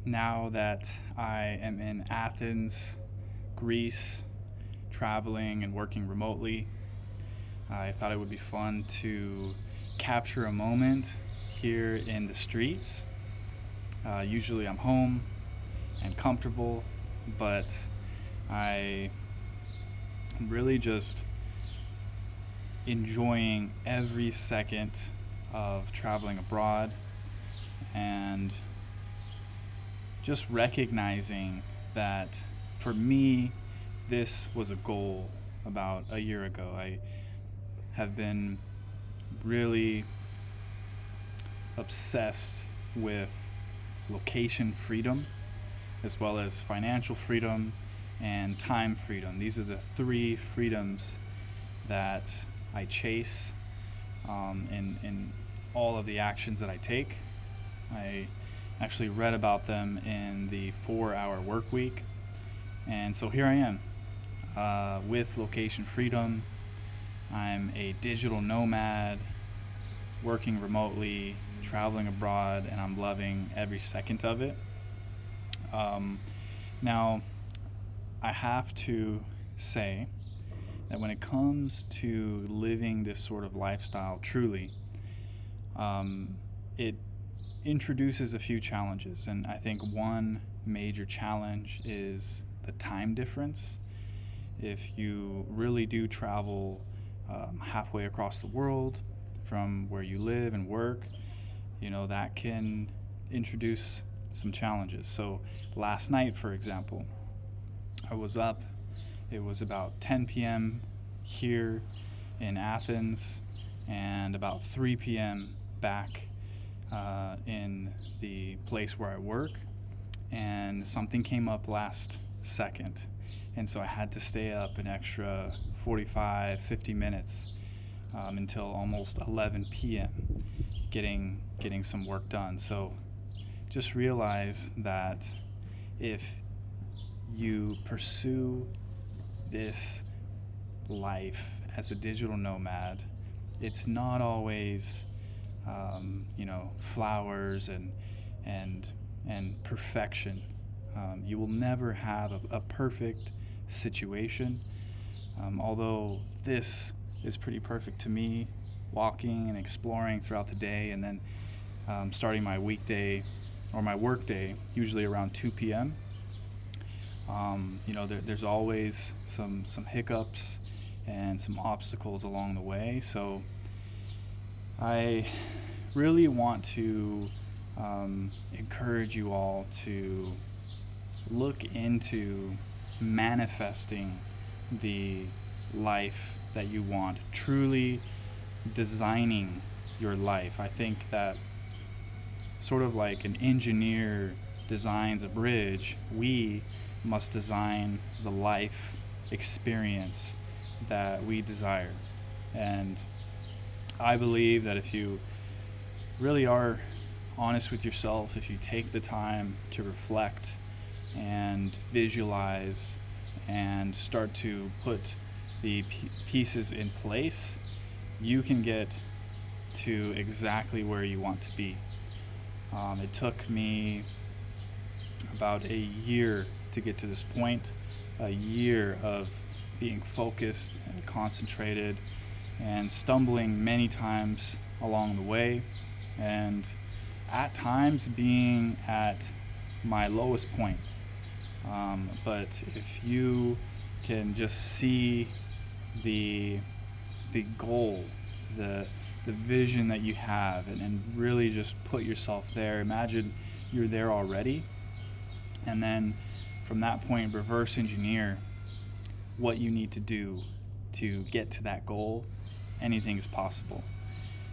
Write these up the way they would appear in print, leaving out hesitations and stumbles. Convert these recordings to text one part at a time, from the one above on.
Now that I am in Athens, Greece, traveling and working remotely, I thought it would be fun to capture a moment here in the streets. Usually I'm home and comfortable, but I am really just enjoying every second of traveling abroad and just recognizing that for me, this was a goal about a year ago. I have been really obsessed with location freedom as well as financial freedom and time freedom. These are the three freedoms that I chase in all of the actions that I take. I actually read about them in the 4-hour work week. And so here I am with location freedom. I'm a digital nomad, working remotely, traveling abroad, and I'm loving every second of it. Now, I have to say that when it comes to living this sort of lifestyle truly, it introduces a few challenges. And I think one major challenge is the time difference. If you really do travel halfway across the world from where you live and work, that can introduce some challenges. So last night, for example, I was up. It was about 10 p.m. here in Athens and about 3 p.m. back in the place where I work, and something came up last second, and so I had to stay up an extra 50 minutes until almost 11 p.m. getting some work done. So just realize that if you pursue this life as a digital nomad, it's not always flowers and perfection. You will never have a perfect situation. Although this is pretty perfect to me, walking and exploring throughout the day, and then starting my weekday or my work day usually around 2 p.m. There's always some hiccups and some obstacles along the way. So I really want to encourage you all to look into manifesting the life that you want, truly designing your life. I think that sort of like an engineer designs a bridge, we must design the life experience that we desire. And I believe that if you really are honest with yourself, if you take the time to reflect and visualize and start to put the pieces in place, you can get to exactly where you want to be. It took me about a year to get to this point, a year of being focused and concentrated and stumbling many times along the way, and at times being at my lowest point. But if you can just see the goal, the vision that you have, and really just put yourself there, imagine you're there already, and then from that point reverse engineer what you need to do to get to that goal, anything is possible.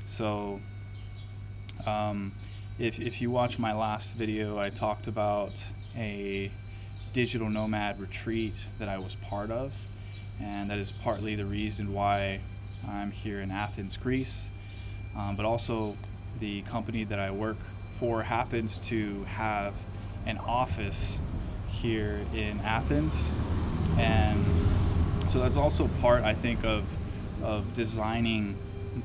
So if you watch my last video, I talked about a digital nomad retreat that I was part of, and that is partly the reason why I'm here in Athens, Greece. But also the company that I work for happens to have an office here in Athens, and so that's also part, I think, of designing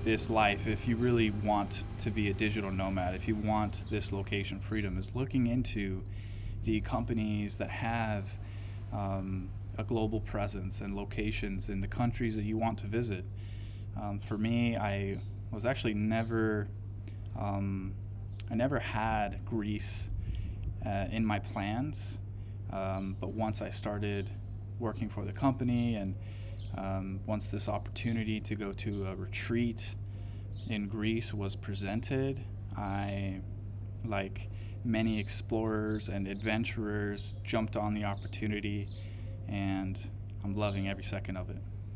this life. If you really want to be a digital nomad, if you want this location freedom, is looking into the companies that have a global presence and locations in the countries that you want to visit. For me, was actually never, I never had Greece in my plans, but once I started working for the company and once this opportunity to go to a retreat in Greece was presented, I, like many explorers and adventurers, jumped on the opportunity, and I'm loving every second of it.